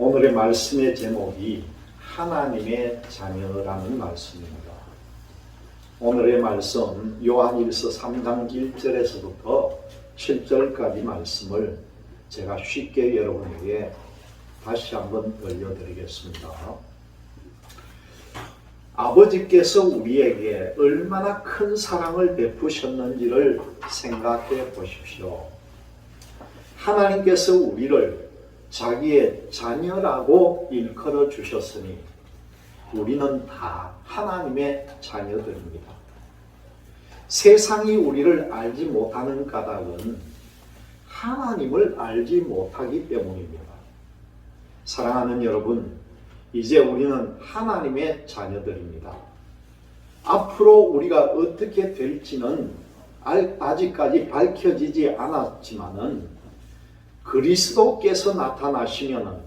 오늘의 말씀의 제목이 하나님의 자녀라는 말씀입니다. 오늘의 말씀 요한일서 3장 1절에서부터 7절까지 말씀을 제가 쉽게 여러분에게 다시 한번 들려드리겠습니다. 아버지께서 우리에게 얼마나 큰 사랑을 베푸셨는지를 생각해 보십시오. 하나님께서 우리를 자기의 자녀라고 일컬어 주셨으니 우리는 다 하나님의 자녀들입니다. 세상이 우리를 알지 못하는 까닭은 하나님을 알지 못하기 때문입니다. 사랑하는 여러분, 이제 우리는 하나님의 자녀들입니다. 앞으로 우리가 어떻게 될지는 아직까지 밝혀지지 않았지만은 그리스도께서 나타나시면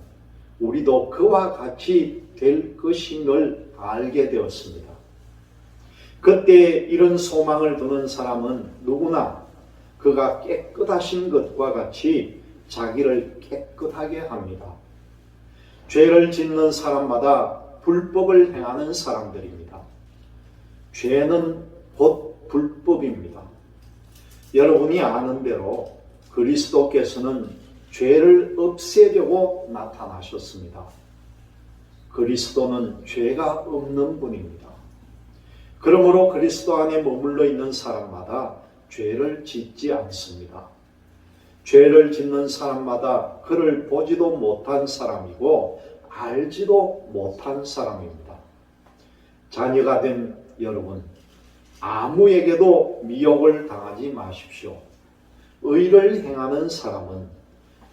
우리도 그와 같이 될 것인 걸 알게 되었습니다. 그때 이런 소망을 두는 사람은 누구나 그가 깨끗하신 것과 같이 자기를 깨끗하게 합니다. 죄를 짓는 사람마다 불법을 행하는 사람들입니다. 죄는 곧 불법입니다. 여러분이 아는 대로 그리스도께서는 죄를 없애려고 나타나셨습니다. 그리스도는 죄가 없는 분입니다. 그러므로 그리스도 안에 머물러 있는 사람마다 죄를 짓지 않습니다. 죄를 짓는 사람마다 그를 보지도 못한 사람이고 알지도 못한 사람입니다. 자녀가 된 여러분, 아무에게도 미혹을 당하지 마십시오. 의를 행하는 사람은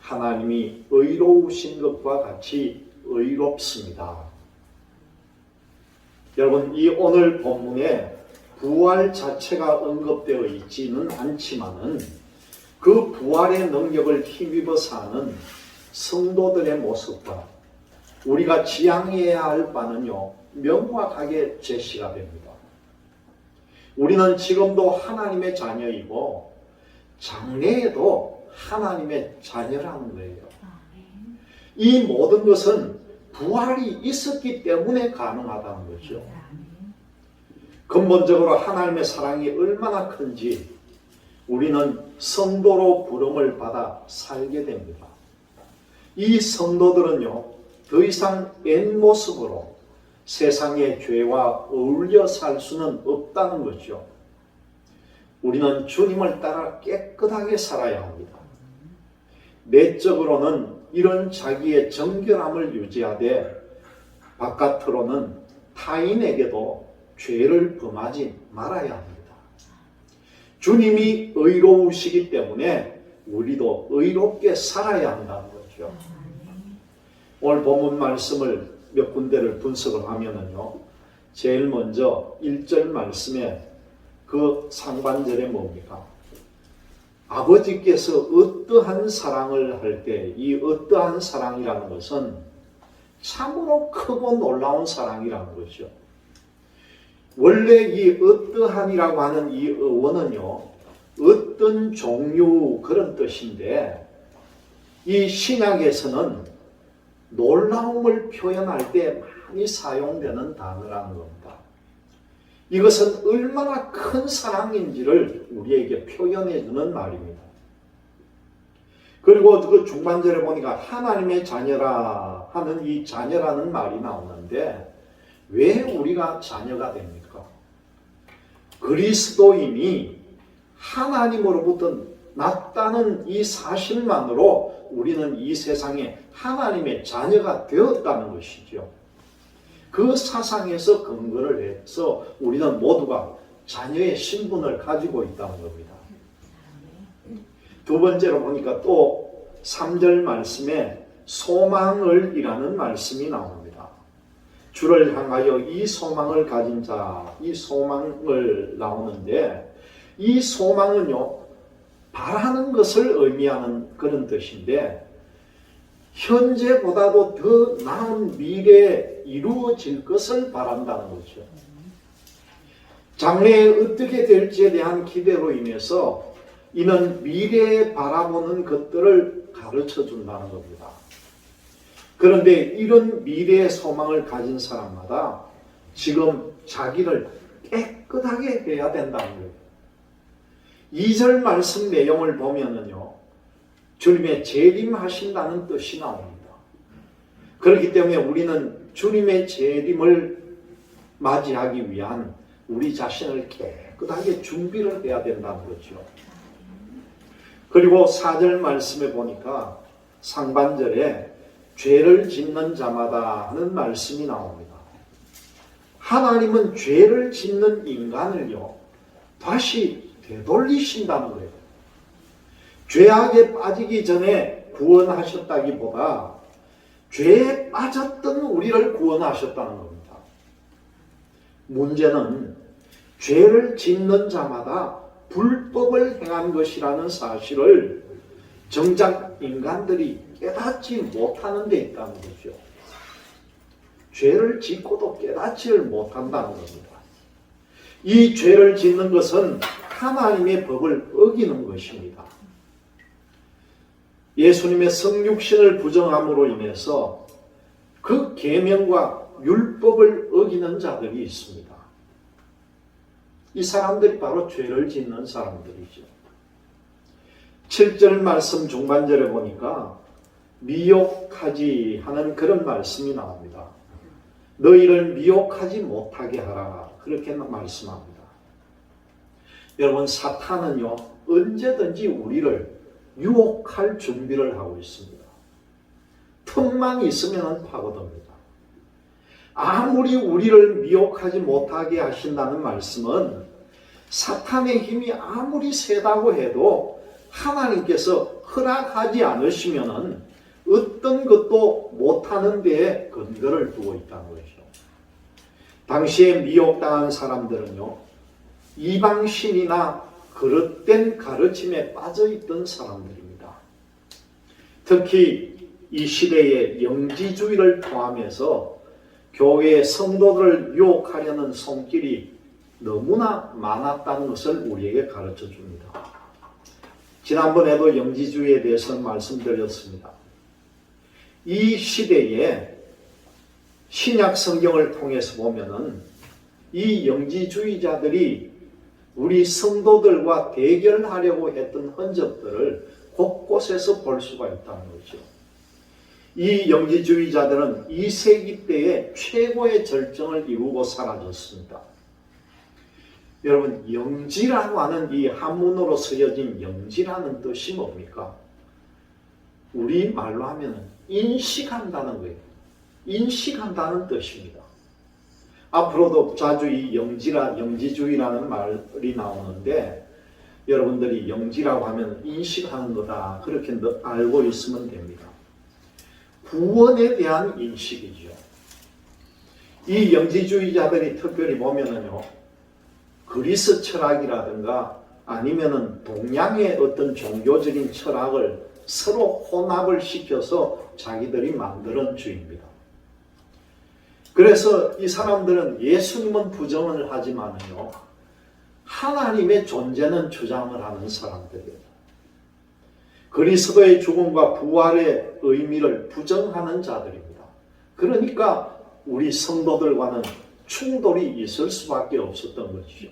하나님이 의로우신 것과 같이 의롭습니다. 여러분, 이 오늘 본문에 부활 자체가 언급되어 있지는 않지만은 그 부활의 능력을 힘입어 사는 성도들의 모습과 우리가 지향해야 할 바는요, 명확하게 제시가 됩니다. 우리는 지금도 하나님의 자녀이고 장래에도 하나님의 자녀라는 거예요. 이 모든 것은 부활이 있었기 때문에 가능하다는 거죠. 근본적으로 하나님의 사랑이 얼마나 큰지 우리는 성도로 부름을 받아 살게 됩니다. 이 성도들은요, 더 이상 옛 모습으로 세상의 죄와 어울려 살 수는 없다는 거죠. 우리는 주님을 따라 깨끗하게 살아야 합니다. 내적으로는 이런 자기의 정결함을 유지하되 바깥으로는 타인에게도 죄를 범하지 말아야 합니다. 주님이 의로우시기 때문에 우리도 의롭게 살아야 한다는 거죠. 오늘 본문 말씀을 몇 군데를 분석을 하면은요, 제일 먼저 1절 말씀에 그 상반절에 뭡니까? 아버지께서 어떠한 사랑을 할 때 이 어떠한 사랑이라는 것은 참으로 크고 놀라운 사랑이라는 거죠. 원래 이 어떠한이라고 하는 이 어원은요, 어떤 종류 그런 뜻인데 이 신약에서는 놀라움을 표현할 때 많이 사용되는 단어라는 겁니다. 이것은 얼마나 큰 사랑인지를 우리에게 표현해 주는 말입니다. 그리고 그 중반절에 보니까 하나님의 자녀라 하는 이 자녀라는 말이 나오는데 왜 우리가 자녀가 됩니까? 그리스도인이 하나님으로부터 낫다는 이 사실만으로 우리는 이 세상에 하나님의 자녀가 되었다는 것이죠. 그 사상에서 근거를 해서 우리는 모두가 자녀의 신분을 가지고 있다는 겁니다. 두 번째로 보니까 또 3절 말씀에 소망을 이라는 말씀이 나옵니다. 주를 향하여 이 소망을 가진 자, 이 소망을 나오는데 이 소망은요, 바라는 것을 의미하는 그런 뜻인데 현재보다도 더 나은 미래에 이루어질 것을 바란다는 거죠. 장래에 어떻게 될지에 대한 기대로 인해서 이는 미래에 바라보는 것들을 가르쳐 준다는 겁니다. 그런데 이런 미래의 소망을 가진 사람마다 지금 자기를 깨끗하게 해야 된다는 거예요. 2절 말씀 내용을 보면은요, 주님의 재림하신다는 뜻이 나옵니다. 그렇기 때문에 우리는 주님의 재림을 맞이하기 위한 우리 자신을 깨끗하게 준비를 해야 된다는 거죠. 그리고 4절 말씀에 보니까 상반절에 죄를 짓는 자마다 하는 말씀이 나옵니다. 하나님은 죄를 짓는 인간을요, 다시 되돌리신다는 거예요. 죄악에 빠지기 전에 구원하셨다기보다 죄에 빠졌던 우리를 구원하셨다는 겁니다. 문제는 죄를 짓는 자마다 불법을 행한 것이라는 사실을 정작 인간들이 깨닫지 못하는 데 있다는 거죠. 죄를 짓고도 깨닫지를 못한다는 겁니다. 이 죄를 짓는 것은 하나님의 법을 어기는 것입니다. 예수님의 성육신을 부정함으로 인해서 그 계명과 율법을 어기는 자들이 있습니다. 이 사람들이 바로 죄를 짓는 사람들이죠. 7절 말씀 중반절에 보니까 미혹하지 하는 그런 말씀이 나옵니다. 너희를 미혹하지 못하게 하라, 그렇게 말씀합니다. 여러분, 사탄은요, 언제든지 우리를 유혹할 준비를 하고 있습니다. 틈만 있으면 파고듭니다. 아무리 우리를 미혹하지 못하게 하신다는 말씀은 사탄의 힘이 아무리 세다고 해도 하나님께서 허락하지 않으시면 어떤 것도 못하는 데에 근거를 두고 있다는 거죠. 당시에 미혹당한 사람들은요, 이방신이나 그릇된 가르침에 빠져있던 사람들입니다. 특히 이 시대의 영지주의를 포함해서 교회의 성도들을 유혹하려는 손길이 너무나 많았다는 것을 우리에게 가르쳐 줍니다. 지난번에도 영지주의에 대해서 말씀드렸습니다. 이 시대에 신약 성경을 통해서 보면은 이 영지주의자들이 우리 성도들과 대결하려고 했던 흔적들을 곳곳에서 볼 수가 있다는 거죠. 이 영지주의자들은 2세기 때에 최고의 절정을 이루고 사라졌습니다. 여러분, 영지라고 하는 이 한문으로 쓰여진 영지라는 뜻이 뭡니까? 우리 말로 하면 인식한다는 거예요. 인식한다는 뜻입니다. 앞으로도 자주 이 영지주의라는 말이 나오는데, 여러분들이 영지라고 하면 인식하는 거다, 그렇게 알고 있으면 됩니다. 구원에 대한 인식이죠. 이 영지주의자들이 특별히 보면은요, 그리스 철학이라든가 아니면은 동양의 어떤 종교적인 철학을 서로 혼합을 시켜서 자기들이 만드는 주의입니다. 그래서 이 사람들은 예수님은 부정을 하지만요, 하나님의 존재는 주장을 하는 사람들이에요. 그리스도의 죽음과 부활의 의미를 부정하는 자들입니다. 그러니까 우리 성도들과는 충돌이 있을 수밖에 없었던 것이죠.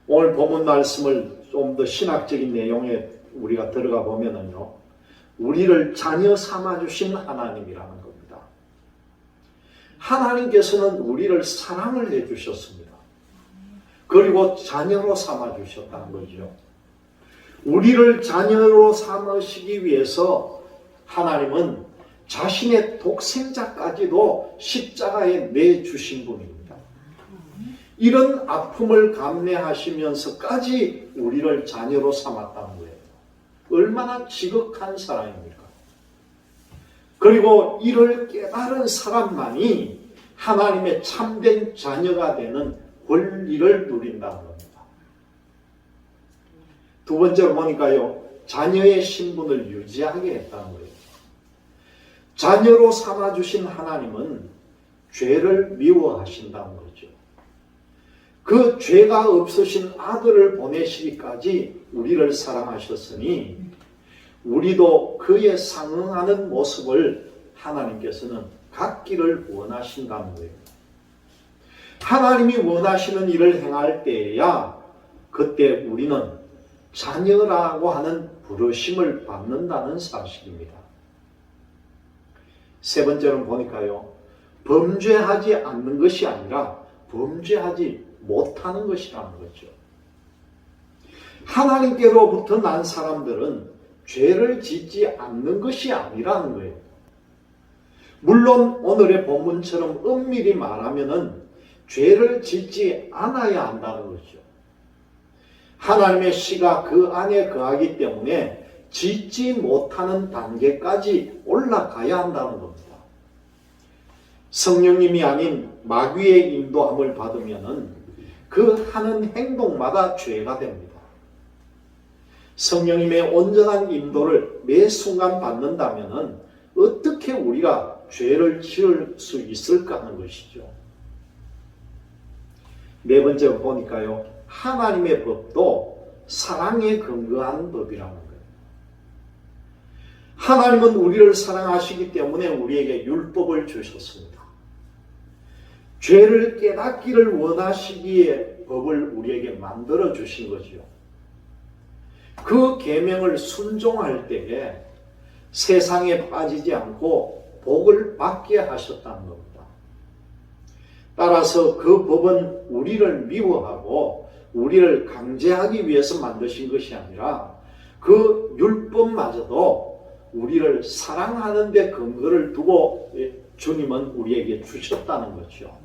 오늘 본문 말씀을 좀 더 신학적인 내용에 우리가 들어가 보면은요, 우리를 자녀 삼아주신 하나님이라는 겁니다. 하나님께서는 우리를 사랑을 해주셨습니다. 그리고 자녀로 삼아주셨다는 거죠. 우리를 자녀로 삼으시기 위해서 하나님은 자신의 독생자까지도 십자가에 내주신 분입니다. 이런 아픔을 감내하시면서까지 우리를 자녀로 삼았다는 거예요. 얼마나 지극한 사랑입니까? 그리고 이를 깨달은 사람만이 하나님의 참된 자녀가 되는 권리를 누린다는 겁니다. 두 번째로 보니까요, 자녀의 신분을 유지하게 했다는 거예요. 자녀로 삼아주신 하나님은 죄를 미워하신다는 거죠. 그 죄가 없으신 아들을 보내시기까지 우리를 사랑하셨으니 우리도 그에 상응하는 모습을 하나님께서는 갖기를 원하신다는 거예요. 하나님이 원하시는 일을 행할 때에야 그때 우리는 자녀라고 하는 부르심을 받는다는 사실입니다. 세 번째로 보니까요, 범죄하지 않는 것이 아니라 범죄하지 못하는 것이라는 거죠. 하나님께로부터 난 사람들은 죄를 짓지 않는 것이 아니라는 거예요. 물론 오늘의 본문처럼 엄밀히 말하면은 죄를 짓지 않아야 한다는 거죠. 하나님의 씨가 그 안에 거하기 때문에 짓지 못하는 단계까지 올라가야 한다는 겁니다. 성령님이 아닌 마귀의 인도함을 받으면은 그 하는 행동마다 죄가 됩니다. 성령님의 온전한 인도를 매 순간 받는다면은 어떻게 우리가 죄를 지을 수 있을까 하는 것이죠. 네 번째로 보니까요, 하나님의 법도 사랑에 근거한 법이라는 거예요. 하나님은 우리를 사랑하시기 때문에 우리에게 율법을 주셨습니다. 죄를 깨닫기를 원하시기에 법을 우리에게 만들어 주신 거지요. 그 계명을 순종할 때에 세상에 빠지지 않고 복을 받게 하셨다는 겁니다. 따라서 그 법은 우리를 미워하고 우리를 강제하기 위해서 만드신 것이 아니라 그 율법마저도 우리를 사랑하는 데 근거를 두고 주님은 우리에게 주셨다는 거죠.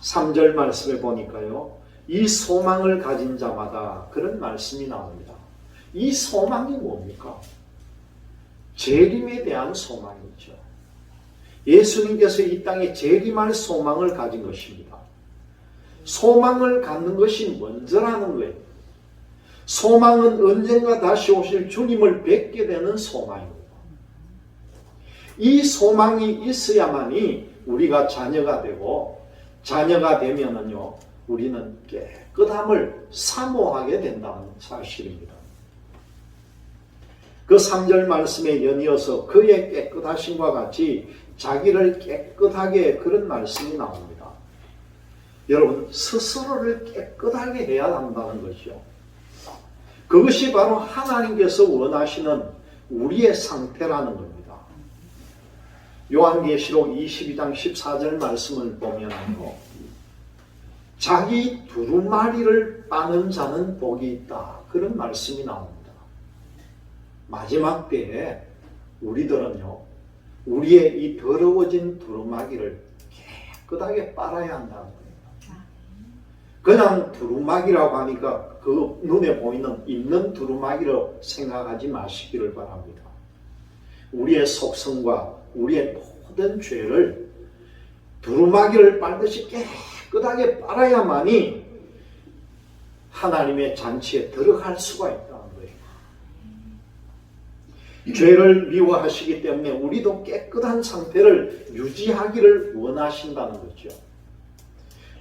3절 말씀에 보니까요, 이 소망을 가진 자마다 그런 말씀이 나옵니다. 이 소망이 뭡니까? 재림에 대한 소망이죠. 예수님께서 이 땅에 재림할 소망을 가진 것입니다. 소망을 갖는 것이 먼저라는 거예요. 소망은 언젠가 다시 오실 주님을 뵙게 되는 소망입니다. 이 소망이 있어야만이 우리가 자녀가 되고, 자녀가 되면은요, 우리는 깨끗함을 사모하게 된다는 사실입니다. 그 3절 말씀에 연이어서 그의 깨끗하심과 같이 자기를 깨끗하게, 그런 말씀이 나옵니다. 여러분, 스스로를 깨끗하게 해야 한다는 것이죠. 그것이 바로 하나님께서 원하시는 우리의 상태라는 겁니다. 요한계시록 22장 14절 말씀을 보면요, 자기 두루마리를 빠는 자는 복이 있다, 그런 말씀이 나옵니다. 마지막 때에 우리들은요, 우리의 이 더러워진 두루마기를 깨끗하게 빨아야 한다는 거예요. 그냥 두루마기라고 하니까 그 눈에 보이는 있는 두루마기로 생각하지 마시기를 바랍니다. 우리의 속성과 우리의 모든 죄를 두루마기를 빨듯이 깨끗하게 빨아야만이 하나님의 잔치에 들어갈 수가 있다는 거예요. 죄를 미워하시기 때문에 우리도 깨끗한 상태를 유지하기를 원하신다는 거죠.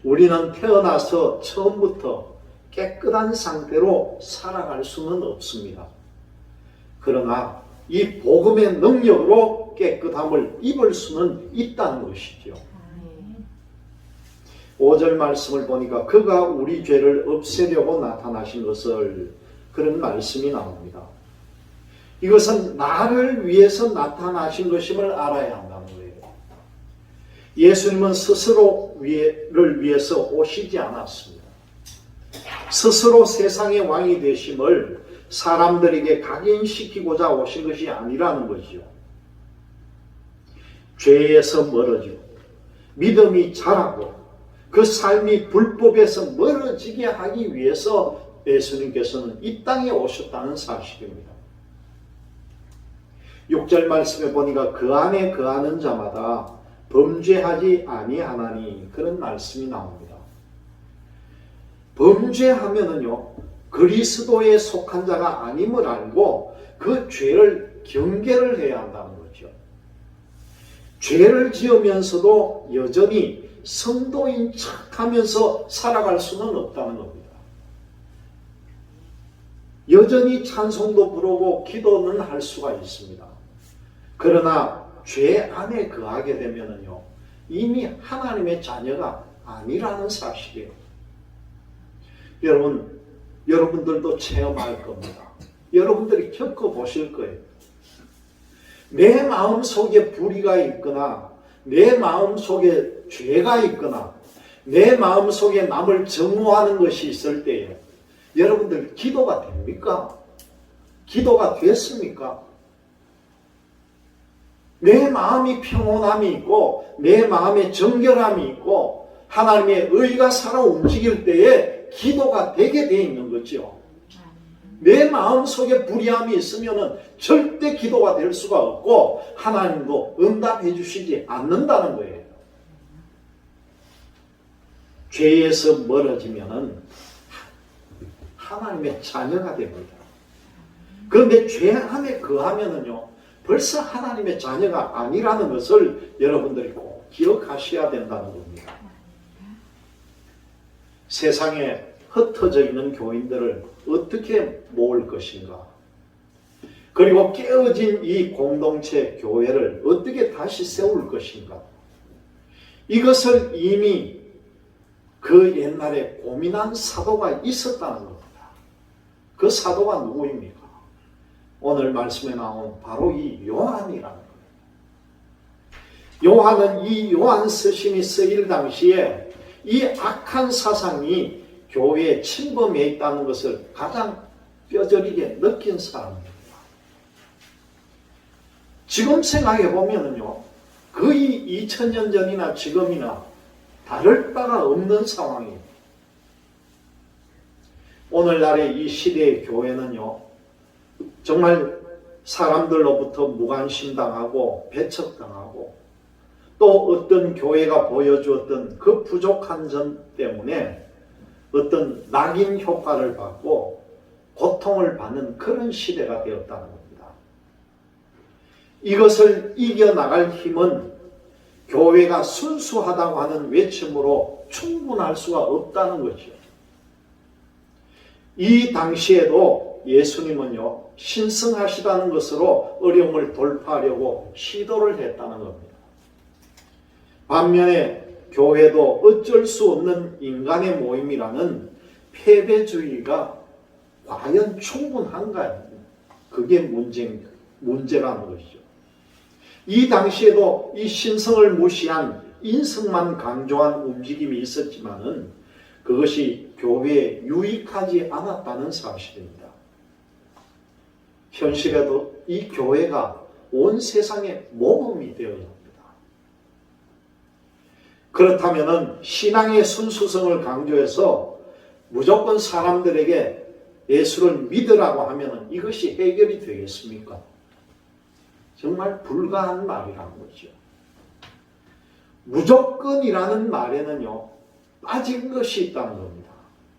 우리는 태어나서 처음부터 깨끗한 상태로 살아갈 수는 없습니다. 그러나 이 복음의 능력으로 깨끗함을 입을 수는 있다는 것이죠. 5절 말씀을 보니까 그가 우리 죄를 없애려고 나타나신 것을, 그런 말씀이 나옵니다. 이것은 나를 위해서 나타나신 것임을 알아야 한다는 거예요. 예수님은 스스로를 위해서 오시지 않았습니다. 스스로 세상의 왕이 되심을 사람들에게 각인시키고자 오신 것이 아니라는 것이죠. 죄에서 멀어지고 믿음이 자라고 그 삶이 불법에서 멀어지게 하기 위해서 예수님께서는 이 땅에 오셨다는 사실입니다. 6절 말씀에 보니까 그 안에 거하는 자마다 범죄하지 아니하나니, 그런 말씀이 나옵니다. 범죄하면은요, 그리스도에 속한 자가 아님을 알고 그 죄를 경계를 해야 한다는 거죠. 죄를 지으면서도 여전히 성도인 척하면서 살아갈 수는 없다는 겁니다. 여전히 찬송도 부르고 기도는 할 수가 있습니다. 그러나 죄 안에 거하게 되면은요, 이미 하나님의 자녀가 아니라는 사실이에요. 여러분들도 체험할 겁니다. 여러분들이 겪어보실 거예요. 내 마음 속에 불의가 있거나, 내 마음 속에 죄가 있거나, 내 마음 속에 남을 정오하는 것이 있을 때에 여러분들 기도가 됩니까? 기도가 됐습니까? 내 마음이 평온함이 있고 내 마음에 정결함이 있고 하나님의 의가 살아 움직일 때에 기도가 되게 돼 있는 거죠. 내 마음 속에 불의함이 있으면 절대 기도가 될 수가 없고 하나님도 응답해 주시지 않는다는 거예요. 죄에서 멀어지면 하나님의 자녀가 됩니다. 그런데 죄 안에 거하면은요, 벌써 하나님의 자녀가 아니라는 것을 여러분들이 꼭 기억하셔야 된다는 겁니다. 세상에 흩어져 있는 교인들을 어떻게 모을 것인가? 그리고 깨어진 이 공동체 교회를 어떻게 다시 세울 것인가? 이것을 이미 그 옛날에 고민한 사도가 있었다는 겁니다. 그 사도가 누구입니까? 오늘 말씀에 나온 바로 이 요한이라는 거예요. 요한은 이 요한 서신이 쓰일 당시에 이 악한 사상이 교회에 침범해 있다는 것을 가장 뼈저리게 느낀 사람입니다. 지금 생각해 보면요, 거의 2000년 전이나 지금이나 다를 바가 없는 상황이에요. 오늘날의 이 시대의 교회는요, 정말 사람들로부터 무관심당하고 배척당하고 또 어떤 교회가 보여주었던 그 부족한 점 때문에 어떤 낙인 효과를 받고 고통을 받는 그런 시대가 되었다는 겁니다. 이것을 이겨나갈 힘은 교회가 순수하다고 하는 외침으로 충분할 수가 없다는 거죠. 이 당시에도 예수님은요, 신성하시다는 것으로 어려움을 돌파하려고 시도를 했다는 겁니다. 반면에 교회도 어쩔 수 없는 인간의 모임이라는 패배주의가 과연 충분한가요? 그게 문제라는 것이죠. 이 당시에도 이 신성을 무시한 인성만 강조한 움직임이 있었지만은 그것이 교회에 유익하지 않았다는 사실입니다. 현실에도 이 교회가 온 세상의 모범이 되어야 합니다. 그렇다면 신앙의 순수성을 강조해서 무조건 사람들에게 예수를 믿으라고 하면 이것이 해결이 되겠습니까? 정말 불가한 말이라는 거죠. 무조건이라는 말에는요, 빠진 것이 있다는 겁니다.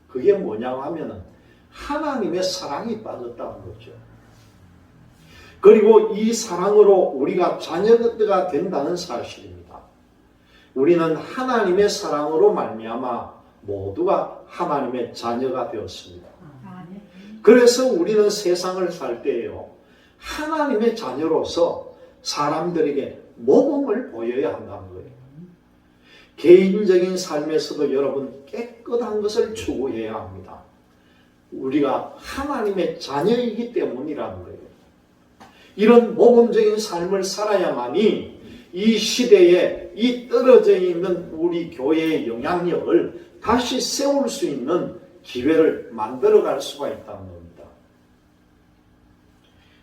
그게 뭐냐고 하면 하나님의 사랑이 빠졌다는 거죠. 그리고 이 사랑으로 우리가 자녀가 된다는 사실입니다. 우리는 하나님의 사랑으로 말미암아 모두가 하나님의 자녀가 되었습니다. 그래서 우리는 세상을 살 때에요, 하나님의 자녀로서 사람들에게 모범을 보여야 한다는 거예요. 개인적인 삶에서도 여러분 깨끗한 것을 추구해야 합니다. 우리가 하나님의 자녀이기 때문이라는 거예요. 이런 모범적인 삶을 살아야만이 이 시대에 이 떨어져 있는 우리 교회의 영향력을 다시 세울 수 있는 기회를 만들어갈 수가 있다는 겁니다.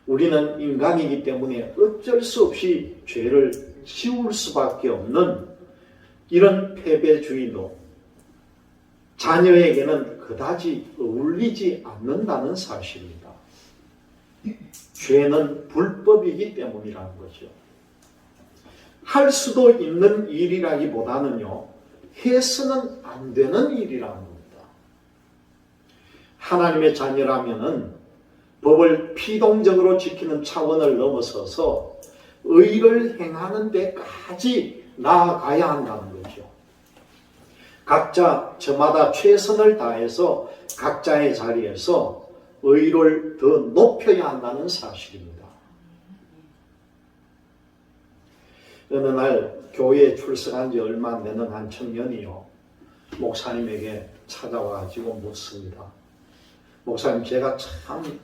우리는 인간이기 때문에 어쩔 수 없이 죄를 지울 수밖에 없는 이런 패배주의도 자녀에게는 그다지 어울리지 않는다는 사실입니다. 죄는 불법이기 때문이라는 거죠. 할 수도 있는 일이라기보다는요, 해서는 안 되는 일이라는 겁니다. 하나님의 자녀라면은 법을 피동적으로 지키는 차원을 넘어서서 의를 행하는 데까지 나아가야 한다는 거죠. 각자 저마다 최선을 다해서 각자의 자리에서 의를 더 높여야 한다는 사실입니다. 어느 날 교회에 출석한 지 얼마 안 되는 한 청년이요, 목사님에게 찾아와가지고 묻습니다. 목사님, 제가 참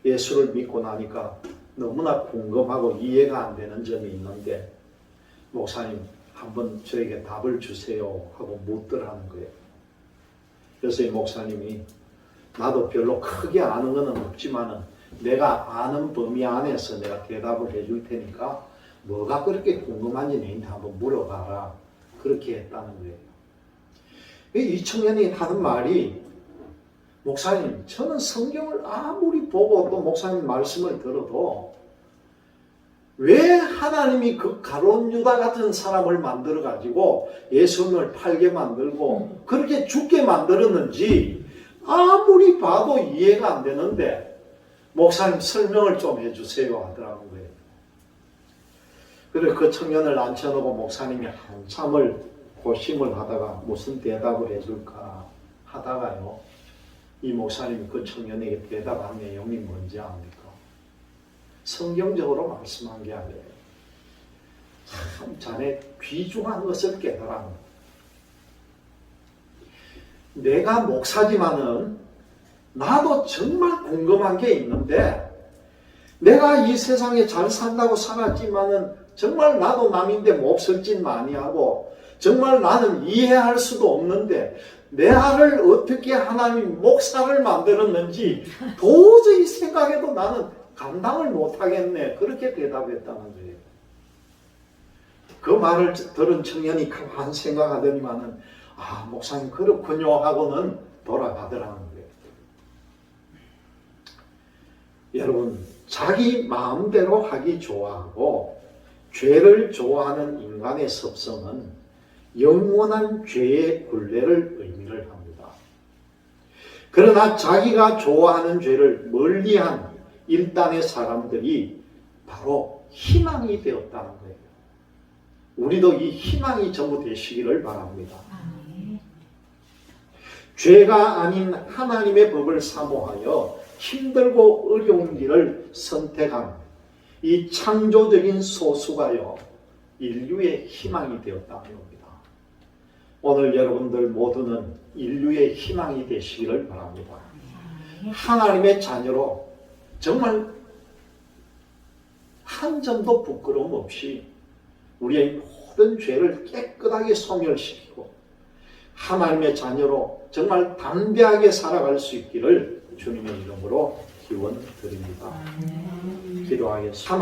예수를 믿고 나니까 너무나 궁금하고 이해가 안 되는 점이 있는데 목사님 한번 저에게 답을 주세요 하고 묻더라는 거예요. 그래서 이 목사님이 나도 별로 크게 아는 건 없지만은 내가 아는 범위 안에서 내가 대답을 해줄 테니까 뭐가 그렇게 궁금한지 너한테 한번 물어봐라, 그렇게 했다는 거예요. 이 청년이 하는 말이, 목사님, 저는 성경을 아무리 보고 또 목사님 말씀을 들어도 왜 하나님이 그 가룟 유다 같은 사람을 만들어 가지고 예수님을 팔게 만들고 그렇게 죽게 만들었는지 아무리 봐도 이해가 안 되는데 목사님 설명을 좀 해주세요 하더라는 거예요. 그래서 그 청년을 앉혀놓고 목사님이 한참을 고심을 하다가 무슨 대답을 해줄까 하다가요, 이 목사님이 그 청년에게 대답한 내용이 뭔지 압니까? 성경적으로 말씀한 게 아니에요. 참 자네 귀중한 것을 깨달아. 내가 목사지만은 나도 정말 궁금한 게 있는데, 내가 이 세상에 잘 산다고 살았지만은 정말 나도 남인데 몹쓸짓 많이 하고 정말 나는 이해할 수도 없는데 내 아를 어떻게 하나님 목사를 만들었는지 도저히 생각해도 나는 감당을 못하겠네, 그렇게 대답했다는 거예요. 그 말을 들은 청년이 가만 생각하더니만은 아, 목사님 그렇군요 하고는 돌아가더라는 거예요. 여러분, 자기 마음대로 하기 좋아하고 죄를 좋아하는 인간의 습성은 영원한 죄의 굴레를 의미를 합니다. 그러나 자기가 좋아하는 죄를 멀리한 일단의 사람들이 바로 희망이 되었다는 거예요. 우리도 이 희망이 전부 되시기를 바랍니다. 죄가 아닌 하나님의 법을 사모하여 힘들고 어려운 길을 선택한 이 창조적인 소수가요, 인류의 희망이 되었다는 겁니다. 오늘 여러분들 모두는 인류의 희망이 되시기를 바랍니다. 하나님의 자녀로 정말 한 점도 부끄러움 없이 우리의 모든 죄를 깨끗하게 소멸시키고 하나님의 자녀로 정말 담대하게 살아갈 수 있기를 주님의 이름으로 기원드립니다. 기도하겠습니다.